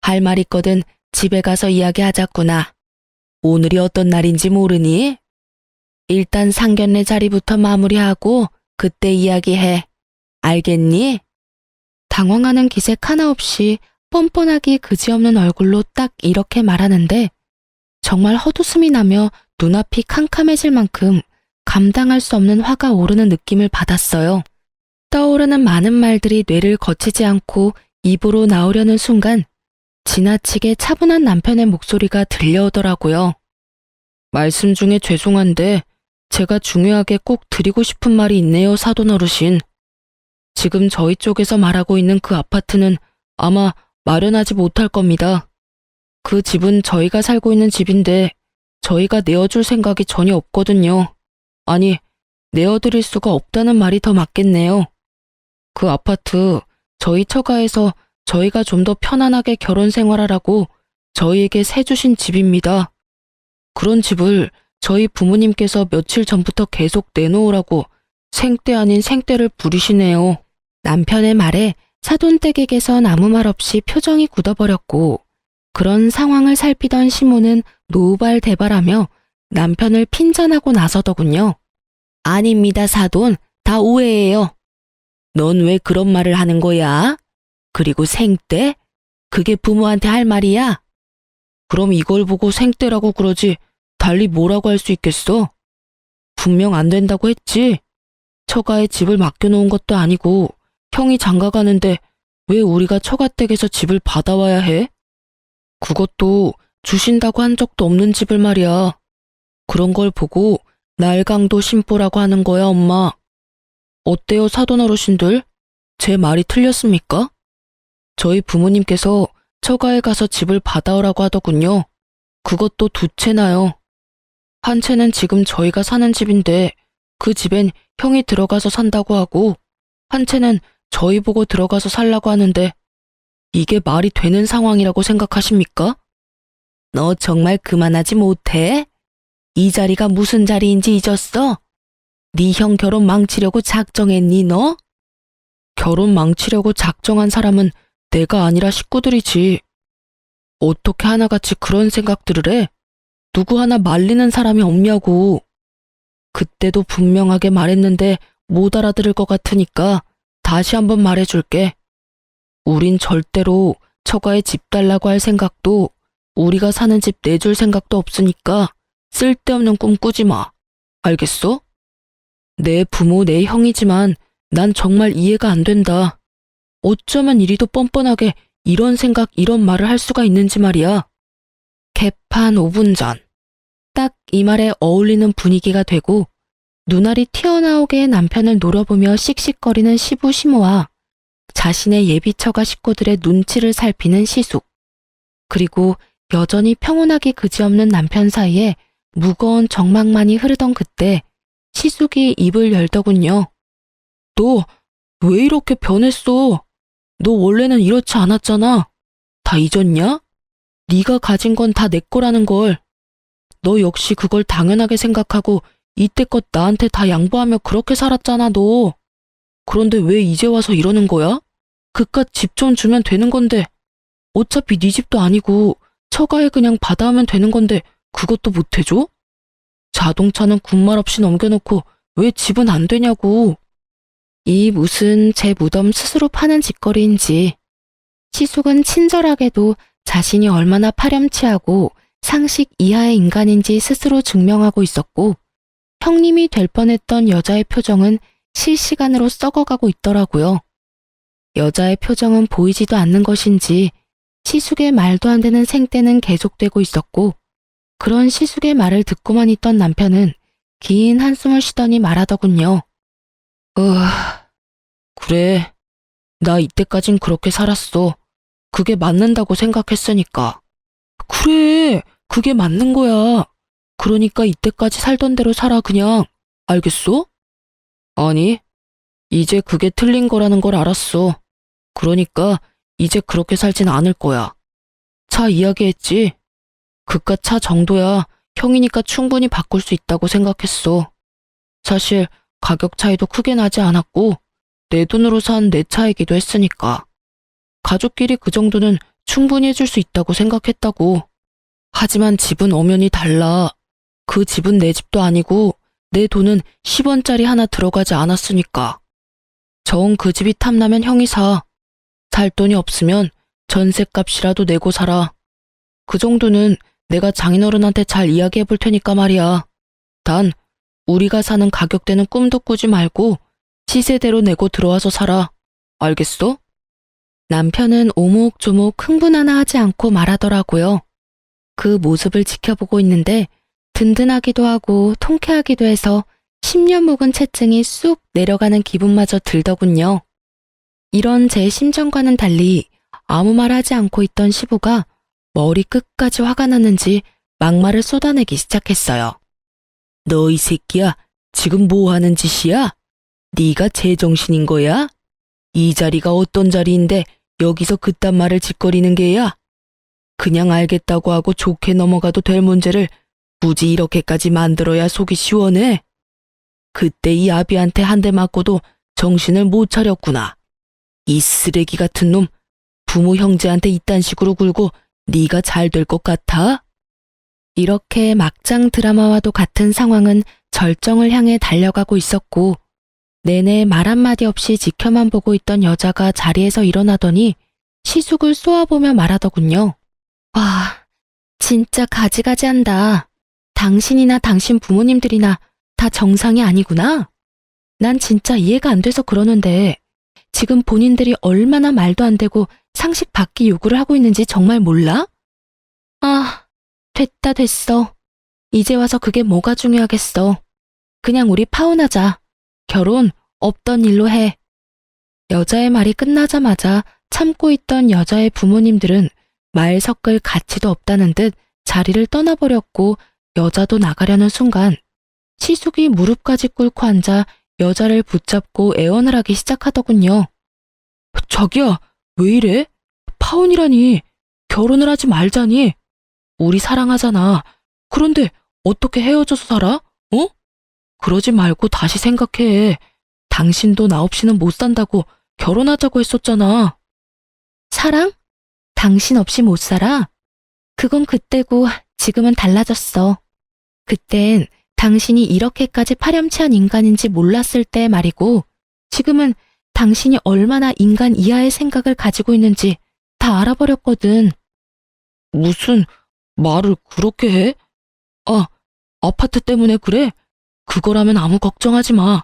할 말 있거든 집에 가서 이야기하자꾸나. 오늘이 어떤 날인지 모르니? 일단 상견례 자리부터 마무리하고 그때 이야기해. 알겠니? 당황하는 기색 하나 없이 뻔뻔하기 그지없는 얼굴로 딱 이렇게 말하는데 정말 헛웃음이 나며 눈앞이 캄캄해질 만큼 감당할 수 없는 화가 오르는 느낌을 받았어요. 떠오르는 많은 말들이 뇌를 거치지 않고 입으로 나오려는 순간 지나치게 차분한 남편의 목소리가 들려오더라고요. 말씀 중에 죄송한데 제가 중요하게 꼭 드리고 싶은 말이 있네요, 사돈 어르신. 지금 저희 쪽에서 말하고 있는 그 아파트는 아마 마련하지 못할 겁니다. 그 집은 저희가 살고 있는 집인데 저희가 내어줄 생각이 전혀 없거든요. 아니, 내어드릴 수가 없다는 말이 더 맞겠네요. 그 아파트 저희 처가에서 저희가 좀 더 편안하게 결혼 생활하라고 저희에게 세주신 집입니다. 그런 집을 저희 부모님께서 며칠 전부터 계속 내놓으라고 생떼 아닌 생떼를 부리시네요. 남편의 말에 사돈댁에게선 아무 말 없이 표정이 굳어버렸고 그런 상황을 살피던 시모는 노발대발하며 남편을 핀잔하고 나서더군요. 아닙니다, 사돈. 다 오해예요. 넌 왜 그런 말을 하는 거야? 그리고 생떼? 그게 부모한테 할 말이야? 그럼 이걸 보고 생떼라고 그러지 달리 뭐라고 할 수 있겠어? 분명 안 된다고 했지. 처가에 집을 맡겨놓은 것도 아니고 형이 장가가는데 왜 우리가 처가댁에서 집을 받아와야 해? 그것도 주신다고 한 적도 없는 집을 말이야. 그런 걸 보고 날강도 심보라고 하는 거야, 엄마. 어때요, 사돈 어르신들? 제 말이 틀렸습니까? 저희 부모님께서 처가에 가서 집을 받아오라고 하더군요. 그것도 두 채나요. 한 채는 지금 저희가 사는 집인데 그 집엔 형이 들어가서 산다고 하고 한 채는 저희 보고 들어가서 살라고 하는데 이게 말이 되는 상황이라고 생각하십니까? 너 정말 그만하지 못해? 이 자리가 무슨 자리인지 잊었어? 네 형 결혼 망치려고 작정했니 너? 결혼 망치려고 작정한 사람은 내가 아니라 식구들이지. 어떻게 하나같이 그런 생각들을 해? 누구 하나 말리는 사람이 없냐고. 그때도 분명하게 말했는데 못 알아들을 것 같으니까 다시 한번 말해줄게. 우린 절대로 처가에 집 달라고 할 생각도 우리가 사는 집 내줄 생각도 없으니까 쓸데없는 꿈 꾸지 마. 알겠어? 내 부모, 내 형이지만 난 정말 이해가 안 된다. 어쩌면 이리도 뻔뻔하게 이런 생각, 이런 말을 할 수가 있는지 말이야. 개판 5분 전. 딱 이 말에 어울리는 분위기가 되고 눈알이 튀어나오게 남편을 노려보며 씩씩거리는 시부 시모와 자신의 예비 처가 식구들의 눈치를 살피는 시숙. 그리고 여전히 평온하기 그지없는 남편 사이에 무거운 정막만이 흐르던 그때 시숙이 입을 열더군요. 너 왜 이렇게 변했어? 너 원래는 이렇지 않았잖아. 다 잊었냐? 네가 가진 건 다 내 거라는 걸. 너 역시 그걸 당연하게 생각하고 이때껏 나한테 다 양보하며 그렇게 살았잖아, 너. 그런데 왜 이제 와서 이러는 거야? 그깟 집 좀 주면 되는 건데. 어차피 네 집도 아니고 처가에 그냥 받아오면 되는 건데 그것도 못 해줘? 자동차는 군말 없이 넘겨놓고 왜 집은 안 되냐고. 이 무슨 제 무덤 스스로 파는 짓거리인지. 시숙은 친절하게도 자신이 얼마나 파렴치하고 상식 이하의 인간인지 스스로 증명하고 있었고, 형님이 될 뻔했던 여자의 표정은 실시간으로 썩어가고 있더라고요. 여자의 표정은 보이지도 않는 것인지 시숙의 말도 안 되는 생떼는 계속되고 있었고, 그런 시숙의 말을 듣고만 있던 남편은 긴 한숨을 쉬더니 말하더군요. 그래. 나 이때까진 그렇게 살았어. 그게 맞는다고 생각했으니까. 그래, 그게 맞는 거야. 그러니까 이때까지 살던 대로 살아, 그냥. 알겠어? 아니, 이제 그게 틀린 거라는 걸 알았어. 그러니까 이제 그렇게 살진 않을 거야. 차 이야기했지? 그깟 차 정도야 형이니까 충분히 바꿀 수 있다고 생각했어. 사실 가격 차이도 크게 나지 않았고 내 돈으로 산 내 차이기도 했으니까. 가족끼리 그 정도는 충분히 해줄 수 있다고 생각했다고. 하지만 집은 엄연히 달라. 그 집은 내 집도 아니고 내 돈은 10원짜리 하나 들어가지 않았으니까. 정 그 집이 탐나면 형이 사. 살 돈이 없으면 전셋값이라도 내고 살아. 그 정도는 내가 장인어른한테 잘 이야기해 볼 테니까 말이야. 단 우리가 사는 가격대는 꿈도 꾸지 말고 시세대로 내고 들어와서 살아. 알겠어? 남편은 오목조목 흥분 하나 하지 않고 말하더라고요. 그 모습을 지켜보고 있는데 든든하기도 하고 통쾌하기도 해서 10년 묵은 채증이 쑥 내려가는 기분마저 들더군요. 이런 제 심정과는 달리 아무 말 하지 않고 있던 시부가 머리 끝까지 화가 났는지 막말을 쏟아내기 시작했어요. 너 이 새끼야, 지금 뭐 하는 짓이야? 네가 제정신인 거야? 이 자리가 어떤 자리인데 여기서 그딴 말을 짓거리는 게야? 그냥 알겠다고 하고 좋게 넘어가도 될 문제를 굳이 이렇게까지 만들어야 속이 시원해? 그때 이 아비한테 한 대 맞고도 정신을 못 차렸구나. 이 쓰레기 같은 놈, 부모 형제한테 이딴 식으로 굴고 네가 잘 될 것 같아? 이렇게 막장 드라마와도 같은 상황은 절정을 향해 달려가고 있었고, 내내 말 한마디 없이 지켜만 보고 있던 여자가 자리에서 일어나더니 시숙을 쏘아보며 말하더군요. 와, 진짜 가지가지한다. 당신이나 당신 부모님들이나 다 정상이 아니구나. 난 진짜 이해가 안 돼서 그러는데 지금 본인들이 얼마나 말도 안 되고 상식 밖의 요구를 하고 있는지 정말 몰라? 아, 됐다 됐어. 이제 와서 그게 뭐가 중요하겠어. 그냥 우리 파혼하자. 결혼 없던 일로 해. 여자의 말이 끝나자마자 참고 있던 여자의 부모님들은 말 섞을 가치도 없다는 듯 자리를 떠나버렸고 여자도 나가려는 순간 시숙이 무릎까지 꿇고 앉아 여자를 붙잡고 애원을 하기 시작하더군요. 자기야, 왜 이래? 파혼이라니. 결혼을 하지 말자니. 우리 사랑하잖아. 그런데 어떻게 헤어져서 살아? 어? 그러지 말고 다시 생각해. 당신도 나 없이는 못 산다고 결혼하자고 했었잖아. 사랑? 당신 없이 못 살아? 그건 그때고 지금은 달라졌어. 그땐 당신이 이렇게까지 파렴치한 인간인지 몰랐을 때 말이고, 지금은 당신이 얼마나 인간 이하의 생각을 가지고 있는지 다 알아버렸거든. 무슨 말을 그렇게 해? 아, 아파트 때문에 그래? 그거라면 아무 걱정하지 마.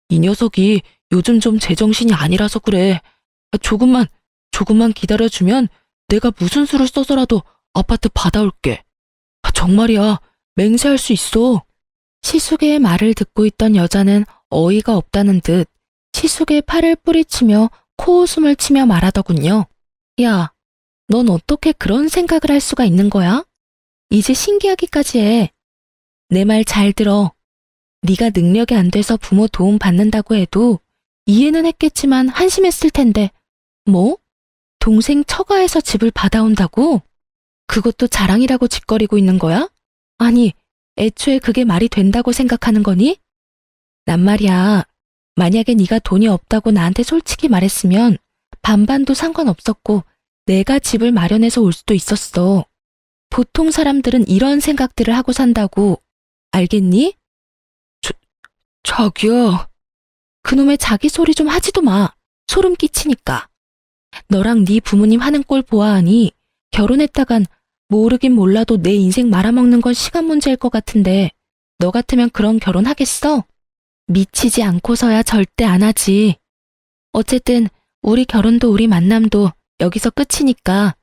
이 녀석이 요즘 좀 제정신이 아니라서 그래. 조금만 기다려주면 내가 무슨 수를 써서라도 아파트 받아올게. 정말이야, 맹세할 수 있어. 시숙의 말을 듣고 있던 여자는 어이가 없다는 듯 시숙의 팔을 뿌리치며 코웃음을 치며 말하더군요. 야, 넌 어떻게 그런 생각을 할 수가 있는 거야? 이제 신기하기까지 해. 내 말 잘 들어. 네가 능력이 안 돼서 부모 도움 받는다고 해도 이해는 했겠지만 한심했을 텐데. 뭐? 동생 처가에서 집을 받아온다고? 그것도 자랑이라고 짓거리고 있는 거야? 아니, 애초에 그게 말이 된다고 생각하는 거니? 난 말이야. 만약에 네가 돈이 없다고 나한테 솔직히 말했으면 반반도 상관없었고 내가 집을 마련해서 올 수도 있었어. 보통 사람들은 이런 생각들을 하고 산다고. 알겠니? 자기야. 그놈의 자기 소리 좀 하지도 마. 소름 끼치니까. 너랑 네 부모님 하는 꼴 보아하니 결혼했다간 모르긴 몰라도 내 인생 말아먹는 건 시간 문제일 것 같은데 너 같으면 그런 결혼 하겠어? 미치지 않고서야 절대 안 하지. 어쨌든 우리 결혼도 우리 만남도 여기서 끝이니까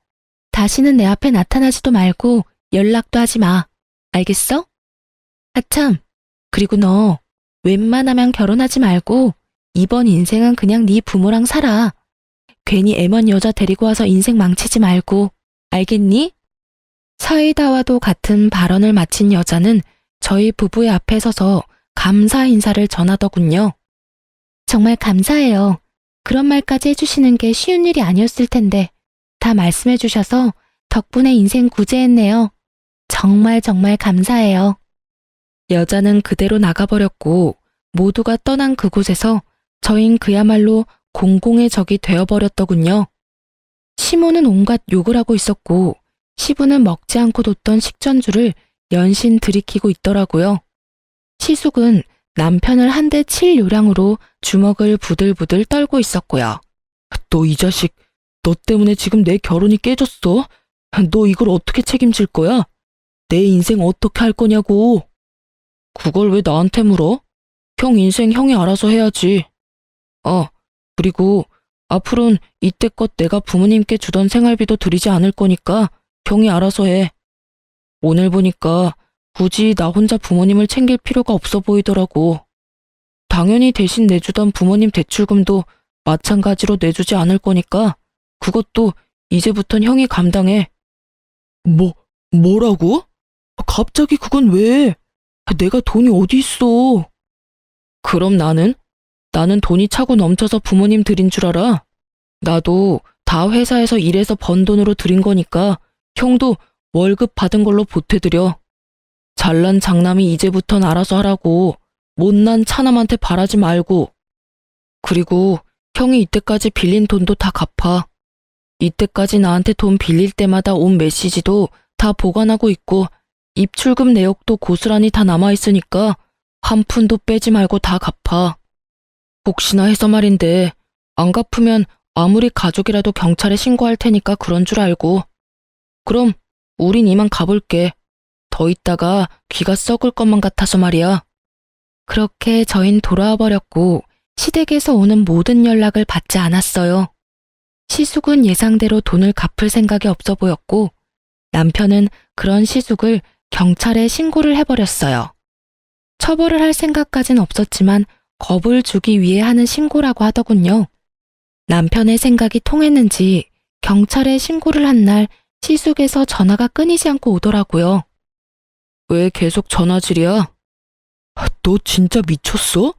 다시는 내 앞에 나타나지도 말고 연락도 하지 마. 알겠어? 아참, 그리고 너 웬만하면 결혼하지 말고 이번 인생은 그냥 네 부모랑 살아. 괜히 애먼 여자 데리고 와서 인생 망치지 말고. 알겠니? 사이다와도 같은 발언을 마친 여자는 저희 부부의 앞에 서서 감사 인사를 전하더군요. 정말 감사해요. 그런 말까지 해주시는 게 쉬운 일이 아니었을 텐데 다 말씀해 주셔서 덕분에 인생 구제했네요. 정말 정말 감사해요. 여자는 그대로 나가버렸고 모두가 떠난 그곳에서 저흰 그야말로 공공의 적이 되어버렸더군요. 시모는 온갖 욕을 하고 있었고 시부는 먹지 않고 뒀던 식전주를 연신 들이키고 있더라고요. 시숙은 남편을 한 대 칠 요량으로 주먹을 부들부들 떨고 있었고요. 너 이 자식, 너 때문에 지금 내 결혼이 깨졌어? 너 이걸 어떻게 책임질 거야? 내 인생 어떻게 할 거냐고. 그걸 왜 나한테 물어? 형 인생 형이 알아서 해야지. 그리고 앞으로는 이때껏 내가 부모님께 주던 생활비도 드리지 않을 거니까 형이 알아서 해. 오늘 보니까 굳이 나 혼자 부모님을 챙길 필요가 없어 보이더라고. 당연히 대신 내주던 부모님 대출금도 마찬가지로 내주지 않을 거니까 그것도 이제부턴 형이 감당해. 뭐라고? 갑자기 그건 왜? 내가 돈이 어디 있어? 그럼 나는 돈이 차고 넘쳐서 부모님 드린 줄 알아? 나도 다 회사에서 일해서 번 돈으로 드린 거니까 형도 월급 받은 걸로 보태드려. 잘난 장남이 이제부턴 알아서 하라고. 못난 차남한테 바라지 말고. 그리고 형이 이때까지 빌린 돈도 다 갚아. 이때까지 나한테 돈 빌릴 때마다 온 메시지도 다 보관하고 있고 입출금 내역도 고스란히 다 남아있으니까 한 푼도 빼지 말고 다 갚아. 혹시나 해서 말인데 안 갚으면 아무리 가족이라도 경찰에 신고할 테니까 그런 줄 알고. 그럼 우린 이만 가볼게. 더 있다가 귀가 썩을 것만 같아서 말이야. 그렇게 저흰 돌아와 버렸고 시댁에서 오는 모든 연락을 받지 않았어요. 시숙은 예상대로 돈을 갚을 생각이 없어 보였고 남편은 그런 시숙을 경찰에 신고를 해버렸어요. 처벌을 할 생각까진 없었지만 겁을 주기 위해 하는 신고라고 하더군요. 남편의 생각이 통했는지 경찰에 신고를 한 날 시숙에서 전화가 끊이지 않고 오더라고요. 왜 계속 전화질이야? 너 진짜 미쳤어?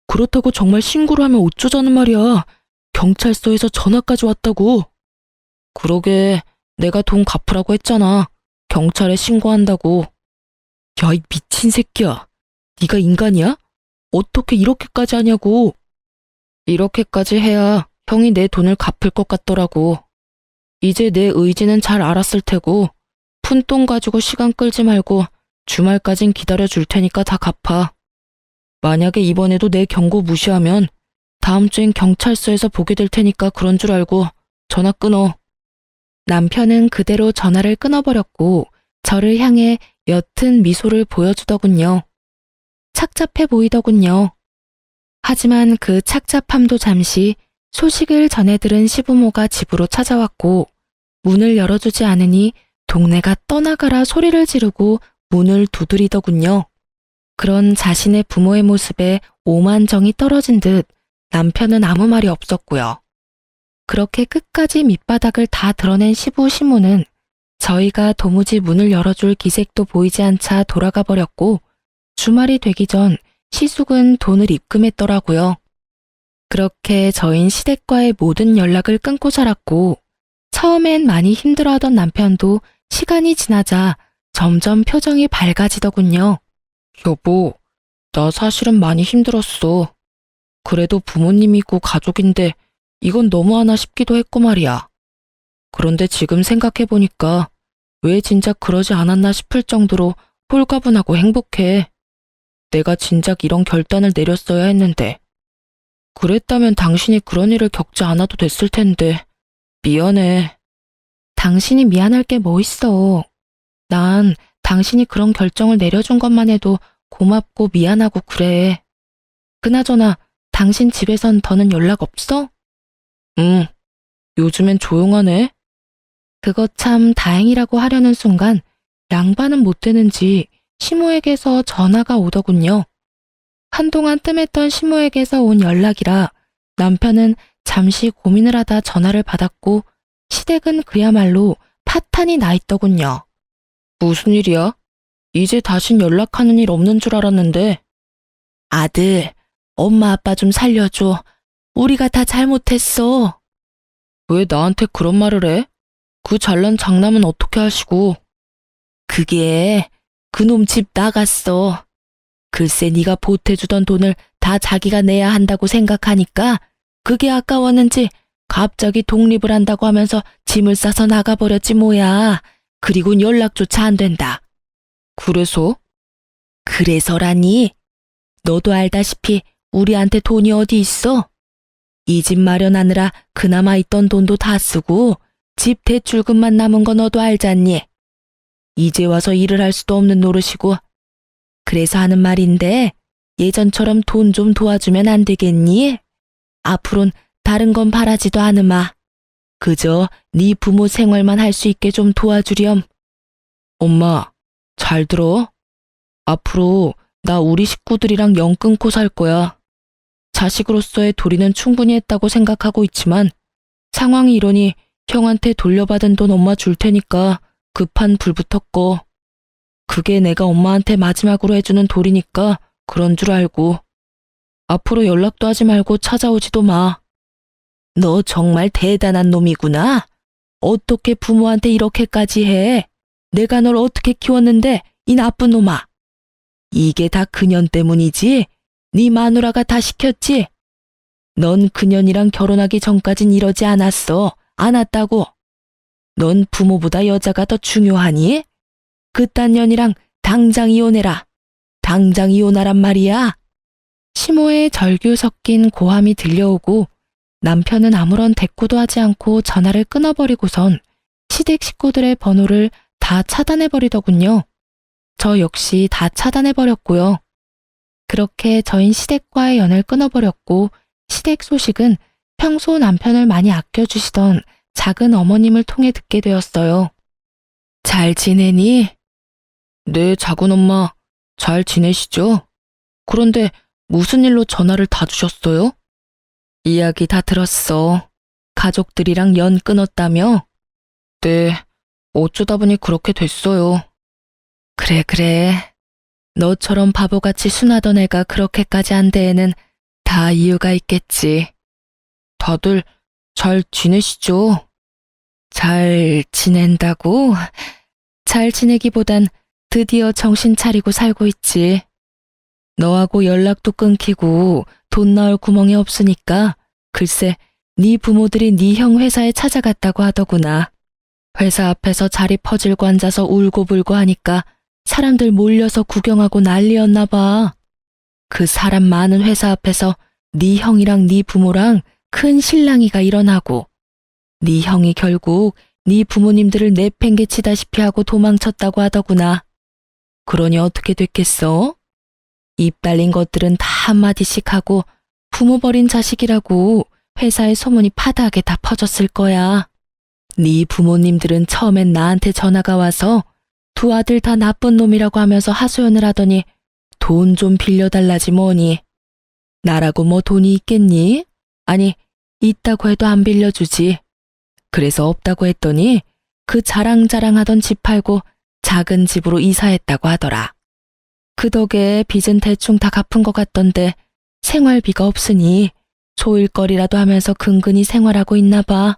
그렇다고 정말 신고를 하면 어쩌자는 말이야. 경찰서에서 전화까지 왔다고. 그러게, 내가 돈 갚으라고 했잖아. 경찰에 신고한다고. 야, 이 미친 새끼야. 네가 인간이야? 어떻게 이렇게까지 하냐고. 이렇게까지 해야 형이 내 돈을 갚을 것 같더라고. 이제 내 의지는 잘 알았을 테고 푼돈 가지고 시간 끌지 말고 주말까진 기다려줄 테니까 다 갚아. 만약에 이번에도 내 경고 무시하면 다음 주엔 경찰서에서 보게 될 테니까 그런 줄 알고 전화 끊어. 남편은 그대로 전화를 끊어버렸고 저를 향해 옅은 미소를 보여주더군요. 착잡해 보이더군요. 하지만 그 착잡함도 잠시 소식을 전해 들은 시부모가 집으로 찾아왔고 문을 열어주지 않으니 동네가 떠나가라 소리를 지르고 문을 두드리더군요. 그런 자신의 부모의 모습에 오만정이 떨어진 듯 남편은 아무 말이 없었고요. 그렇게 끝까지 밑바닥을 다 드러낸 시부는 저희가 도무지 문을 열어줄 기색도 보이지 않자 돌아가 버렸고 주말이 되기 전 시숙은 돈을 입금했더라고요. 그렇게 저흰 시댁과의 모든 연락을 끊고 살았고 처음엔 많이 힘들어하던 남편도 시간이 지나자 점점 표정이 밝아지더군요. 여보, 나 사실은 많이 힘들었어. 그래도 부모님이고 가족인데 이건 너무하나 싶기도 했고 말이야. 그런데 지금 생각해보니까 왜 진작 그러지 않았나 싶을 정도로 홀가분하고 행복해. 내가 진작 이런 결단을 내렸어야 했는데. 그랬다면 당신이 그런 일을 겪지 않아도 됐을 텐데. 미안해. 당신이 미안할 게 뭐 있어. 난 당신이 그런 결정을 내려준 것만 해도 고맙고 미안하고 그래. 그나저나 당신 집에선 더는 연락 없어? 응, 요즘엔 조용하네. 그거 참 다행이라고 하려는 순간 양반은 못 되는지 시모에게서 전화가 오더군요. 한동안 뜸했던 시모에게서 온 연락이라 남편은 잠시 고민을 하다 전화를 받았고 시댁은 그야말로 파탄이 나 있더군요. 무슨 일이야? 이제 다신 연락하는 일 없는 줄 알았는데. 아들, 엄마 아빠 좀 살려줘. 우리가 다 잘못했어. 왜 나한테 그런 말을 해? 그 잘난 장남은 어떻게 하시고? 그게 그놈 집 나갔어. 글쎄 네가 보태주던 돈을 다 자기가 내야 한다고 생각하니까 그게 아까웠는지 갑자기 독립을 한다고 하면서 짐을 싸서 나가버렸지 뭐야. 그리곤 연락조차 안 된다. 그래서? 그래서라니? 너도 알다시피 우리한테 돈이 어디 있어? 이 집 마련하느라 그나마 있던 돈도 다 쓰고 집 대출금만 남은 거 너도 알잖니? 이제 와서 일을 할 수도 없는 노릇이고. 그래서 하는 말인데 예전처럼 돈 좀 도와주면 안 되겠니? 앞으론 다른 건 바라지도 않으마. 그저 네 부모 생활만 할 수 있게 좀 도와주렴. 엄마, 잘 들어. 앞으로 나 우리 식구들이랑 영 끊고 살 거야. 자식으로서의 도리는 충분히 했다고 생각하고 있지만 상황이 이러니 형한테 돌려받은 돈 엄마 줄 테니까 급한 불부터 꺼. 그게 내가 엄마한테 마지막으로 해주는 도리니까 그런 줄 알고. 앞으로 연락도 하지 말고 찾아오지도 마. 너 정말 대단한 놈이구나. 어떻게 부모한테 이렇게까지 해? 내가 널 어떻게 키웠는데 이 나쁜 놈아. 이게 다 그년 때문이지? 네 마누라가 다 시켰지? 넌 그년이랑 결혼하기 전까진 이러지 않았어. 않았다고. 넌 부모보다 여자가 더 중요하니? 그딴 년이랑 당장 이혼해라. 당장 이혼하란 말이야. 시모의 절규 섞인 고함이 들려오고 남편은 아무런 대꾸도 하지 않고 전화를 끊어버리고선 시댁 식구들의 번호를 다 차단해버리더군요. 저 역시 다 차단해버렸고요. 그렇게 저흰 시댁과의 연을 끊어버렸고 시댁 소식은 평소 남편을 많이 아껴주시던 작은 어머님을 통해 듣게 되었어요. 잘 지내니? 네, 작은 엄마, 잘 지내시죠? 그런데 무슨 일로 전화를 다 주셨어요? 이야기 다 들었어. 가족들이랑 연 끊었다며? 네, 어쩌다 보니 그렇게 됐어요. 그래. 너처럼 바보같이 순하던 애가 그렇게까지 한 데에는 다 이유가 있겠지. 다들 잘 지내시죠? 잘 지낸다고? 잘 지내기보단 드디어 정신 차리고 살고 있지. 너하고 연락도 끊기고 돈 나올 구멍이 없으니까 글쎄 네 부모들이 네 형 회사에 찾아갔다고 하더구나. 회사 앞에서 자리 퍼질고 앉아서 울고불고 하니까 사람들 몰려서 구경하고 난리였나 봐. 그 사람 많은 회사 앞에서 네 형이랑 네 부모랑 큰 실랑이가 일어나고 네 형이 결국 네 부모님들을 내팽개치다시피 하고 도망쳤다고 하더구나. 그러니 어떻게 됐겠어? 입 달린 것들은 다 한마디씩 하고 부모 버린 자식이라고 회사에 소문이 파다하게 다 퍼졌을 거야. 네 부모님들은 처음엔 나한테 전화가 와서 두 아들 다 나쁜 놈이라고 하면서 하소연을 하더니 돈 좀 빌려달라지 뭐니. 나라고 뭐 돈이 있겠니? 아니 있다고 해도 안 빌려주지. 그래서 없다고 했더니 그 자랑자랑하던 집 팔고 작은 집으로 이사했다고 하더라. 그 덕에 빚은 대충 다 갚은 것 같던데 생활비가 없으니 소일거리라도 하면서 근근히 생활하고 있나 봐.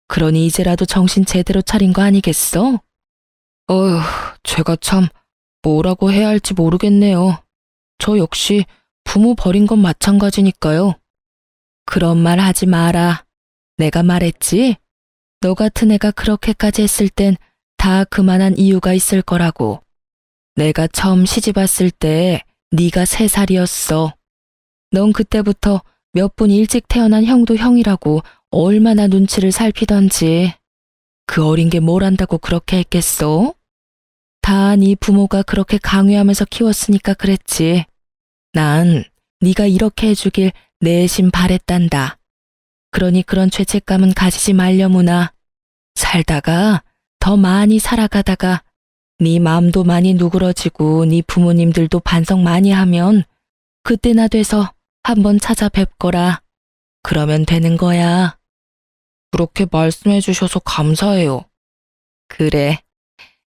그러니 이제라도 정신 제대로 차린 거 아니겠어? 어휴, 제가 참 뭐라고 해야 할지 모르겠네요. 저 역시 부모 버린 건 마찬가지니까요. 그런 말 하지 마라. 내가 말했지? 너 같은 애가 그렇게까지 했을 땐 다 그만한 이유가 있을 거라고. 내가 처음 시집 왔을 때 네가 3살이었어. 넌 그때부터 몇 분 일찍 태어난 형도 형이라고 얼마나 눈치를 살피던지. 그 어린 게 뭘 안다고 그렇게 했겠어? 다 네 부모가 그렇게 강요하면서 키웠으니까 그랬지. 난 네가 이렇게 해주길 내심 바랬단다. 그러니 그런 죄책감은 가지지 말려무나. 살다가 더 많이 살아가다가 네 마음도 많이 누그러지고 네 부모님들도 반성 많이 하면 그때나 돼서 한번 찾아뵙거라. 그러면 되는 거야. 그렇게 말씀해 주셔서 감사해요. 그래.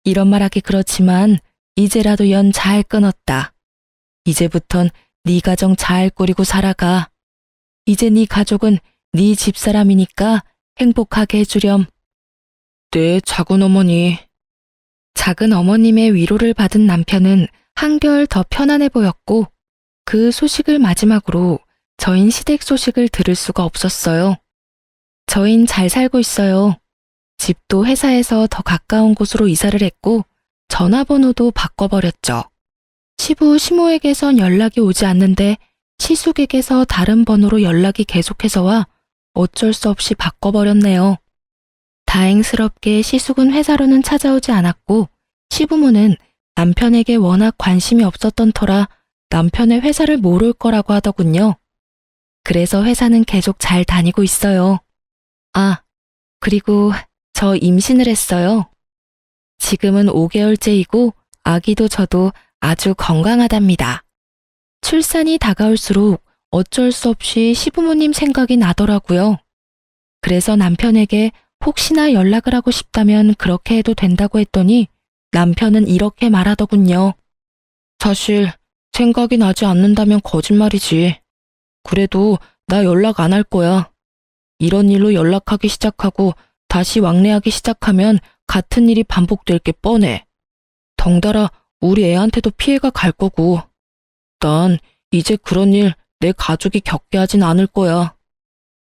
이런 말하기 그렇지만 이제라도 연 잘 끊었다. 이제부턴 네 가정 잘 꾸리고 살아가. 이제 네 가족은 네 집사람이니까 행복하게 해주렴. 네, 작은 어머니. 작은 어머님의 위로를 받은 남편은 한결 더 편안해 보였고 그 소식을 마지막으로 저흰 시댁 소식을 들을 수가 없었어요. 저흰 잘 살고 있어요. 집도 회사에서 더 가까운 곳으로 이사를 했고 전화번호도 바꿔버렸죠. 시부 시모에게선 연락이 오지 않는데 시숙에게서 다른 번호로 연락이 계속해서 와 어쩔 수 없이 바꿔버렸네요. 다행스럽게 시숙은 회사로는 찾아오지 않았고 시부모는 남편에게 워낙 관심이 없었던 터라 남편의 회사를 모를 거라고 하더군요. 그래서 회사는 계속 잘 다니고 있어요. 아, 그리고 저 임신을 했어요. 지금은 5개월째이고 아기도 저도 아주 건강하답니다. 출산이 다가올수록 어쩔 수 없이 시부모님 생각이 나더라고요. 그래서 남편에게 혹시나 연락을 하고 싶다면 그렇게 해도 된다고 했더니 남편은 이렇게 말하더군요. 사실 생각이 나지 않는다면 거짓말이지. 그래도 나 연락 안 할 거야. 이런 일로 연락하기 시작하고 다시 왕래하기 시작하면 같은 일이 반복될 게 뻔해. 덩달아 우리 애한테도 피해가 갈 거고. 난 이제 그런 일 내 가족이 겪게 하진 않을 거야.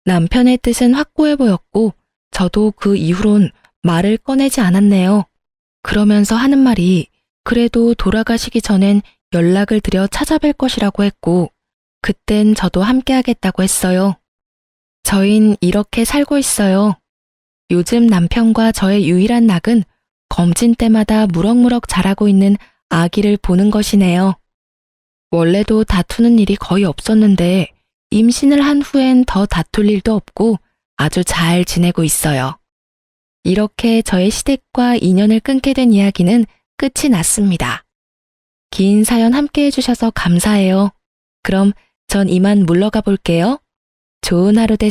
남편의 뜻은 확고해 보였고 저도 그 이후론 말을 꺼내지 않았네요. 그러면서 하는 말이 그래도 돌아가시기 전엔 연락을 드려 찾아뵐 것이라고 했고 그땐 저도 함께 하겠다고 했어요. 저흰 이렇게 살고 있어요. 요즘 남편과 저의 유일한 낙은 검진 때마다 무럭무럭 자라고 있는 아기를 보는 것이네요. 원래도 다투는 일이 거의 없었는데 임신을 한 후엔 더 다툴 일도 없고 아주 잘 지내고 있어요. 이렇게 저의 시댁과 인연을 끊게 된 이야기는 끝이 났습니다. 긴 사연 함께 해주셔서 감사해요. 그럼 전 이만 물러가 볼게요. 좋은 하루 되세요.